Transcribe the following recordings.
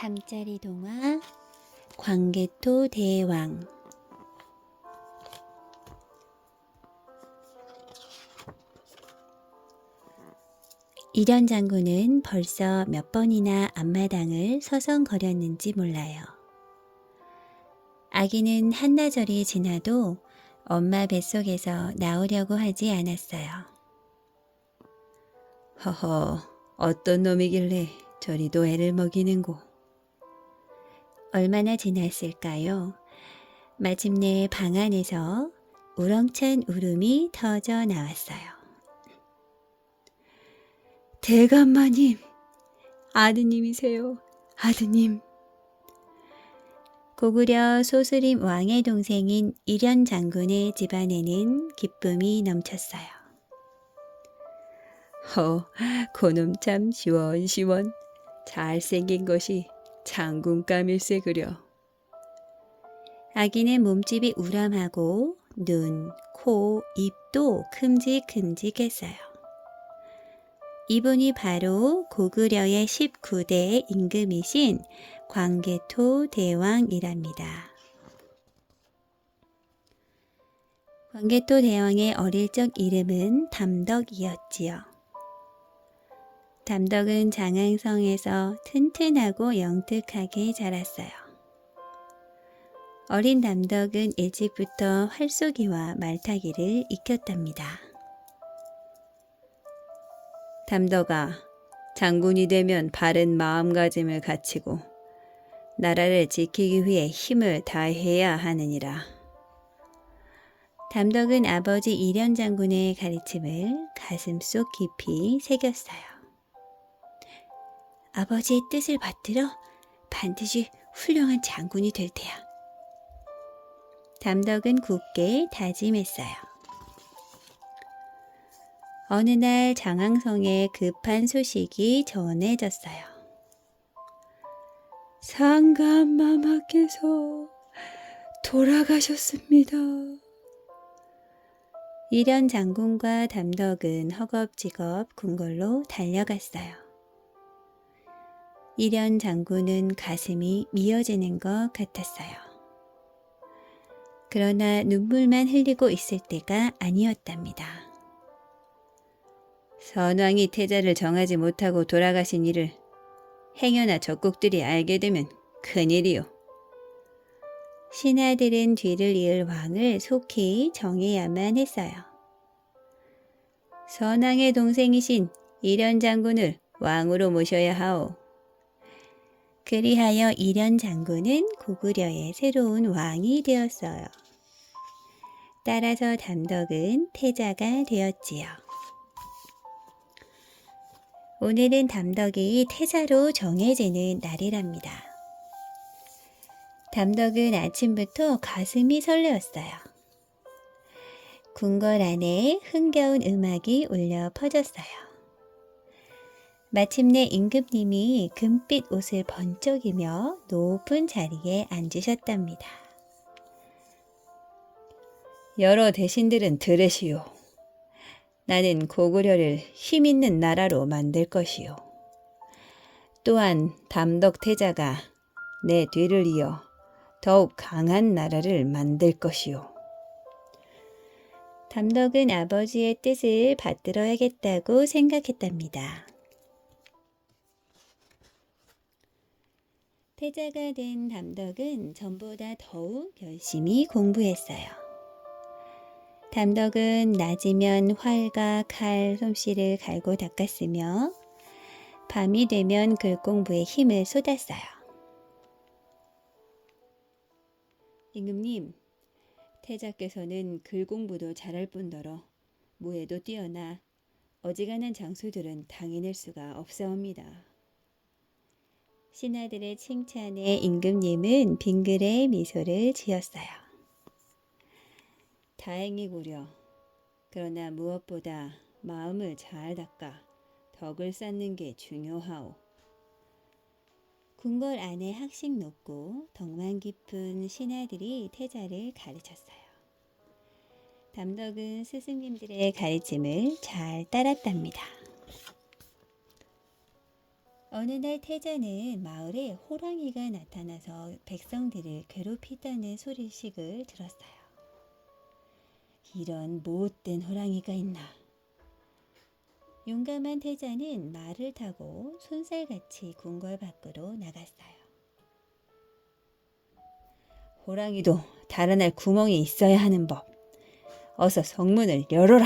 잠자리 동화 광개토 대왕. 이련 장군은 벌써 몇 번이나 앞마당을 서성거렸는지 몰라요. 아기는 한나절이 지나도 엄마 뱃속에서 나오려고 하지 않았어요. 허허, 어떤 놈이길래 저리도 애를 먹이는고. 얼마나 지났을까요? 마침내 방 안에서 우렁찬 울음이 터져 나왔어요. 대감마님, 아드님이세요, 아드님. 고구려 소수림 왕의 동생인 이련 장군의 집안에는 기쁨이 넘쳤어요. 그놈 참 시원시원 잘생긴 것이 장군감일세 그려. 아기는 몸집이 우람하고 눈, 코, 입도 큼직큼직했어요. 이분이 바로 고구려의 19대 임금이신 광개토 대왕이랍니다. 광개토 대왕의 어릴 적 이름은 담덕이었지요. 담덕은 장항성에서 튼튼하고 영특하게 자랐어요. 어린 담덕은 일찍부터 활쏘기와 말타기를 익혔답니다. 담덕아, 장군이 되면 바른 마음가짐을 갖추고 나라를 지키기 위해 힘을 다해야 하느니라. 담덕은 아버지 이련 장군의 가르침을 가슴속 깊이 새겼어요. 아버지의 뜻을 받들어 반드시 훌륭한 장군이 될 테야. 담덕은 굳게 다짐했어요. 어느 날 장항성에 급한 소식이 전해졌어요. 상감마마께서 돌아가셨습니다. 이련 장군과 담덕은 허겁지겁 궁궐로 달려갔어요. 이련 장군은 가슴이 미어지는 것 같았어요. 그러나 눈물만 흘리고 있을 때가 아니었답니다. 선왕이 태자를 정하지 못하고 돌아가신 일을 행여나 적국들이 알게 되면 큰일이요. 신하들은 뒤를 이을 왕을 속히 정해야만 했어요. 선왕의 동생이신 이련 장군을 왕으로 모셔야 하오. 그리하여 이련 장군은 고구려의 새로운 왕이 되었어요. 따라서 담덕은 태자가 되었지요. 오늘은 담덕이 태자로 정해지는 날이랍니다. 담덕은 아침부터 가슴이 설레었어요. 궁궐 안에 흥겨운 음악이 울려 퍼졌어요. 마침내 임금님이 금빛 옷을 번쩍이며 높은 자리에 앉으셨답니다. 여러 대신들은 들으시오. 나는 고구려를 힘있는 나라로 만들 것이요. 또한 담덕 태자가 내 뒤를 이어 더욱 강한 나라를 만들 것이요. 담덕은 아버지의 뜻을 받들어야겠다고 생각했답니다. 태자가 된 담덕은 전보다 더욱 열심히 공부했어요. 담덕은 낮이면 활과 칼, 솜씨를 갈고 닦았으며 밤이 되면 글공부에 힘을 쏟았어요. 임금님, 태자께서는 글공부도 잘할 뿐더러 무예도 뛰어나 어지간한 장수들은 당해낼 수가 없사옵니다. 신하들의 칭찬에 임금님은 빙그레 미소를 지었어요. 다행이구려. 그러나 무엇보다 마음을 잘 닦아 덕을 쌓는 게 중요하오. 궁궐 안에 학식 높고 덕망 깊은 신하들이 태자를 가르쳤어요. 담덕은 스승님들의 가르침을 잘 따랐답니다. 어느 날 태자는 마을에 호랑이가 나타나서 백성들을 괴롭히다는 소식을 들었어요. 이런 못된 호랑이가 있나. 용감한 태자는 말을 타고 손살같이 궁궐 밖으로 나갔어요. 호랑이도 달아날 구멍이 있어야 하는 법. 어서 성문을 열어라.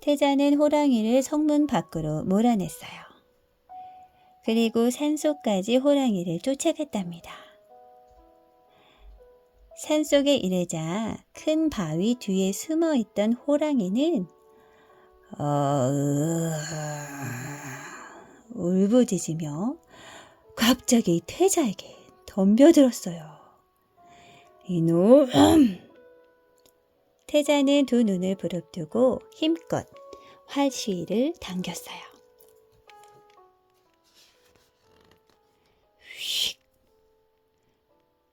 태자는 호랑이를 성문 밖으로 몰아냈어요. 그리고 산속까지 호랑이를 쫓아갔답니다. 산속에 이르자 큰 바위 뒤에 숨어있던 호랑이는 울부짖으며 갑자기 태자에게 덤벼들었어요. 이놈! 태자는 두 눈을 부릅뜨고 힘껏 활시위를 당겼어요. 휙!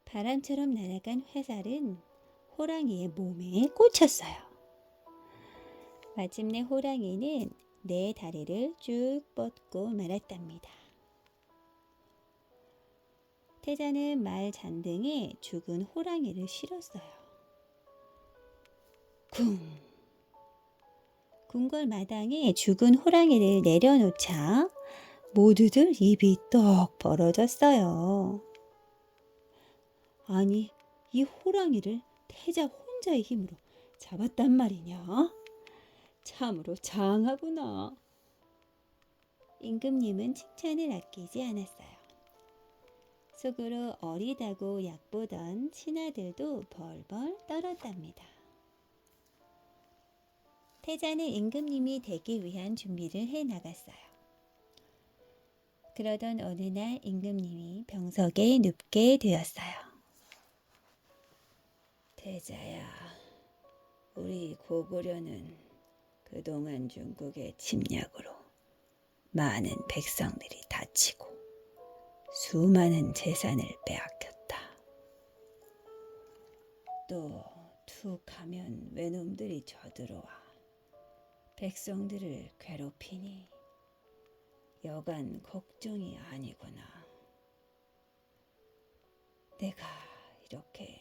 바람처럼 날아간 화살은 호랑이의 몸에 꽂혔어요. 마침내 호랑이는 네 다리를 쭉 뻗고 말았답니다. 태자는 말 잔등에 죽은 호랑이를 실었어요. 쿵! 궁궐 마당에 죽은 호랑이를 내려놓자 모두들 입이 떡 벌어졌어요. 아니, 이 호랑이를 태자 혼자의 힘으로 잡았단 말이냐? 참으로 장하구나. 임금님은 칭찬을 아끼지 않았어요. 속으로 어리다고 얕보던 신하들도 벌벌 떨었답니다. 태자는 임금님이 되기 위한 준비를 해 나갔어요. 그러던 어느 날 임금님이 병석에 눕게 되었어요. 태자야, 우리 고구려는 그동안 중국의 침략으로 많은 백성들이 다치고 수많은 재산을 빼앗겼다. 또 툭 하면 외놈들이 쳐들어와 백성들을 괴롭히니 여간 걱정이 아니구나. 내가 이렇게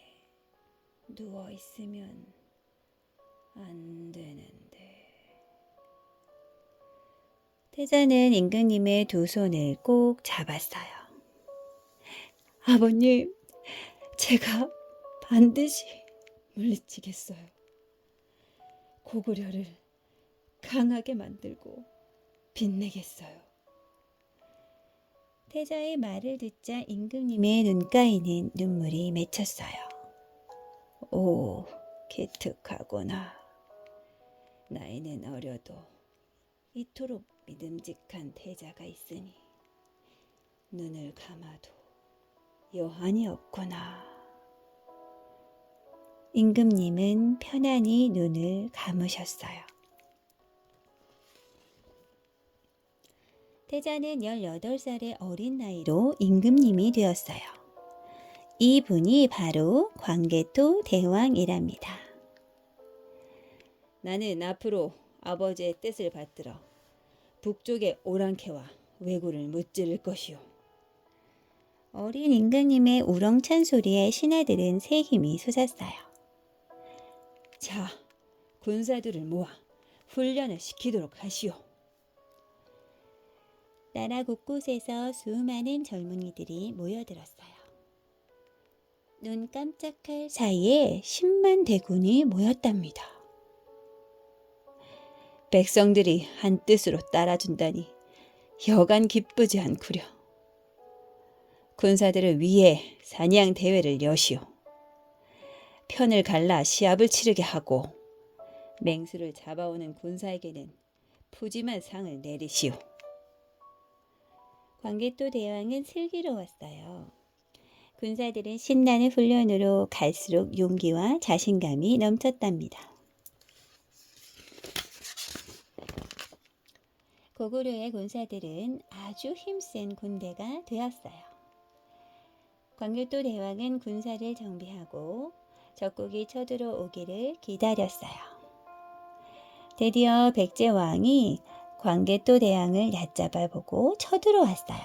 누워 있으면 안 되는데. 태자는 임금님의 두 손을 꼭 잡았어요. 아버님, 제가 반드시 물리치겠어요. 고구려를 강하게 만들고 빛내겠어요. 태자의 말을 듣자 임금님의 눈가에는 눈물이 맺혔어요. 오, 기특하구나. 나이는 어려도 이토록 믿음직한 태자가 있으니 눈을 감아도 여한이 없구나. 임금님은 편안히 눈을 감으셨어요. 태자는 18살의 어린 나이로 임금님이 되었어요. 이분이 바로 광개토 대왕이랍니다. 나는 앞으로 아버지의 뜻을 받들어 북쪽의 오랑캐와 왜구를 무찌를 것이오. 어린 임금님의 우렁찬 소리에 신하들은 새 힘이 솟았어요. 자, 군사들을 모아 훈련을 시키도록 하시오. 나라 곳곳에서 수많은 젊은이들이 모여들었어요. 눈 깜짝할 사이에 10만 대군이 모였답니다. 백성들이 한 뜻으로 따라준다니 여간 기쁘지 않구려. 군사들을 위해 사냥 대회를 여시오. 편을 갈라 시합을 치르게 하고 맹수를 잡아오는 군사에게는 푸짐한 상을 내리시오. 광개토 대왕은 슬기로웠어요. 군사들은 신나는 훈련으로 갈수록 용기와 자신감이 넘쳤답니다. 고구려의 군사들은 아주 힘센 군대가 되었어요. 광개토 대왕은 군사를 정비하고 적국이 쳐들어오기를 기다렸어요. 드디어 백제왕이 광개토 대왕을 얕잡아 보고 쳐들어왔어요.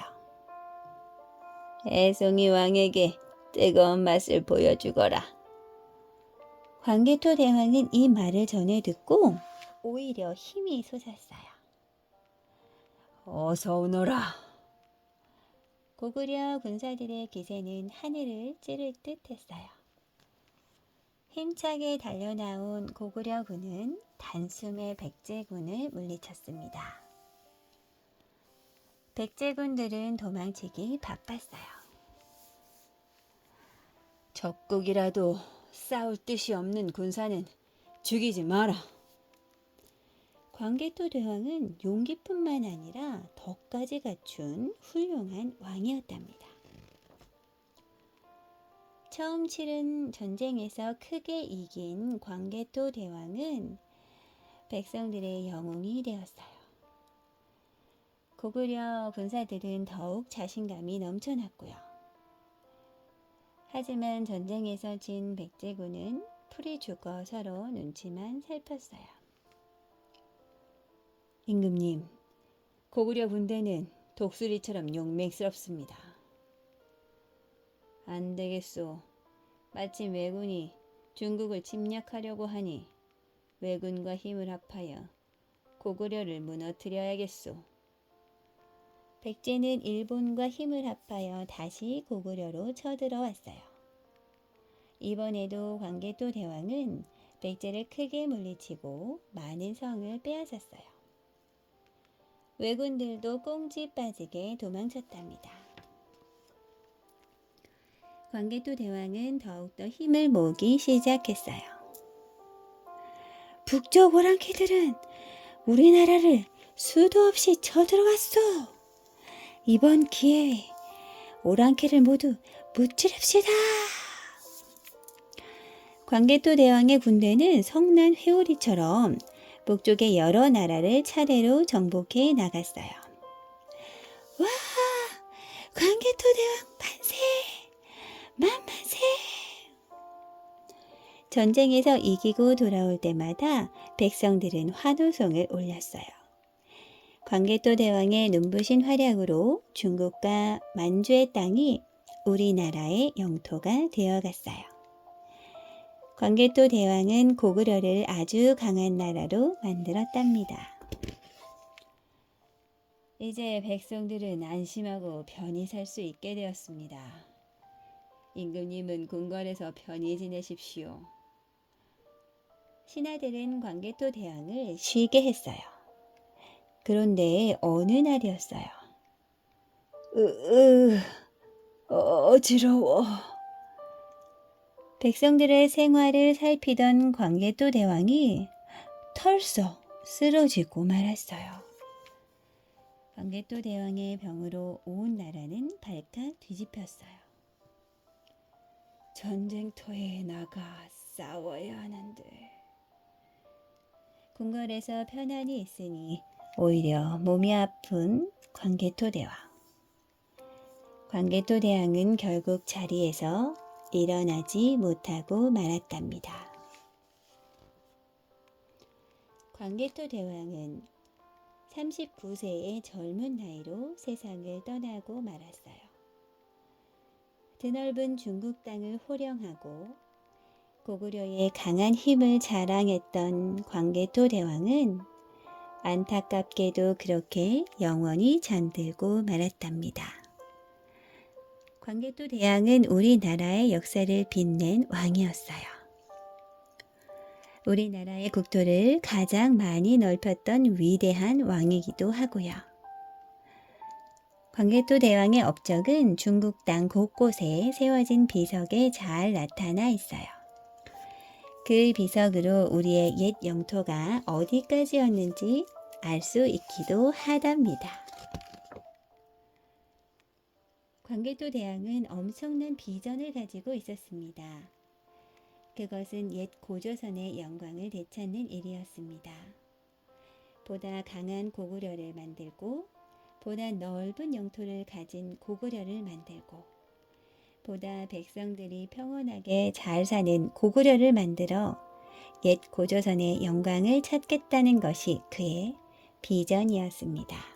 애송이 왕에게 뜨거운 맛을 보여주거라. 광개토 대왕은 이 말을 전해 듣고 오히려 힘이 솟았어요. 어서 오너라. 고구려 군사들의 기세는 하늘을 찌를 듯 했어요. 힘차게 달려나온 고구려군은 단숨에 백제군을 물리쳤습니다. 백제군들은 도망치기 바빴어요. 적국이라도 싸울 뜻이 없는 군사는 죽이지 마라. 광개토 대왕은 용기뿐만 아니라 덕까지 갖춘 훌륭한 왕이었답니다. 처음 치른 전쟁에서 크게 이긴 광개토 대왕은 백성들의 영웅이 되었어요. 고구려 군사들은 더욱 자신감이 넘쳐났고요. 하지만 전쟁에서 진 백제군은 풀이 죽어 서로 눈치만 살폈어요. 임금님, 고구려 군대는 독수리처럼 용맹스럽습니다. 안 되겠소. 마침 왜군이 중국을 침략하려고 하니 왜군과 힘을 합하여 고구려를 무너뜨려야겠소. 백제는 일본과 힘을 합하여 다시 고구려로 쳐들어왔어요. 이번에도 광개토 대왕은 백제를 크게 물리치고 많은 성을 빼앗았어요. 왜군들도 꽁지 빠지게 도망쳤답니다. 광개토 대왕은 더욱더 힘을 모으기 시작했어요. 북쪽 오랑캐들은 우리나라를 수도 없이 쳐들어갔어. 이번 기회에 오랑캐를 모두 무찌릅시다. 광개토 대왕의 군대는 성난 회오리처럼 북쪽의 여러 나라를 차례로 정복해 나갔어요. 와! 광개토 대왕 만세! 만만세! 전쟁에서 이기고 돌아올 때마다 백성들은 환호성을 올렸어요. 광개토 대왕의 눈부신 활약으로 중국과 만주의 땅이 우리나라의 영토가 되어갔어요. 광개토 대왕은 고구려를 아주 강한 나라로 만들었답니다. 이제 백성들은 안심하고 편히 살 수 있게 되었습니다. 임금님은 궁궐에서 편히 지내십시오. 신하들은 광개토 대왕을 쉬게 했어요. 그런데 어느 날이었어요. 어지러워. 백성들의 생활을 살피던 광개토 대왕이 털썩 쓰러지고 말았어요. 광개토 대왕의 병으로 온 나라는 발칵 뒤집혔어요. 전쟁터에 나가 싸워야 하는데. 궁궐에서 편안히 있으니 오히려 몸이 아픈 광개토 대왕. 광개토 대왕은 결국 자리에서 일어나지 못하고 말았답니다. 광개토 대왕은 39세의 젊은 나이로 세상을 떠나고 말았어요. 드넓은 중국 땅을 호령하고 고구려의 강한 힘을 자랑했던 광개토 대왕은 안타깝게도 그렇게 영원히 잠들고 말았답니다. 광개토 대왕은 우리나라의 역사를 빛낸 왕이었어요. 우리나라의 국토를 가장 많이 넓혔던 위대한 왕이기도 하고요. 광개토 대왕의 업적은 중국 땅 곳곳에 세워진 비석에 잘 나타나 있어요. 그 비석으로 우리의 옛 영토가 어디까지였는지 알 수 있기도 하답니다. 광개토 대왕은 엄청난 비전을 가지고 있었습니다. 그것은 옛 고조선의 영광을 되찾는 일이었습니다. 보다 강한 고구려를 만들고 보다 넓은 영토를 가진 고구려를 만들고 보다 백성들이 평온하게 잘 사는 고구려를 만들어 옛 고조선의 영광을 찾겠다는 것이 그의 비전이었습니다.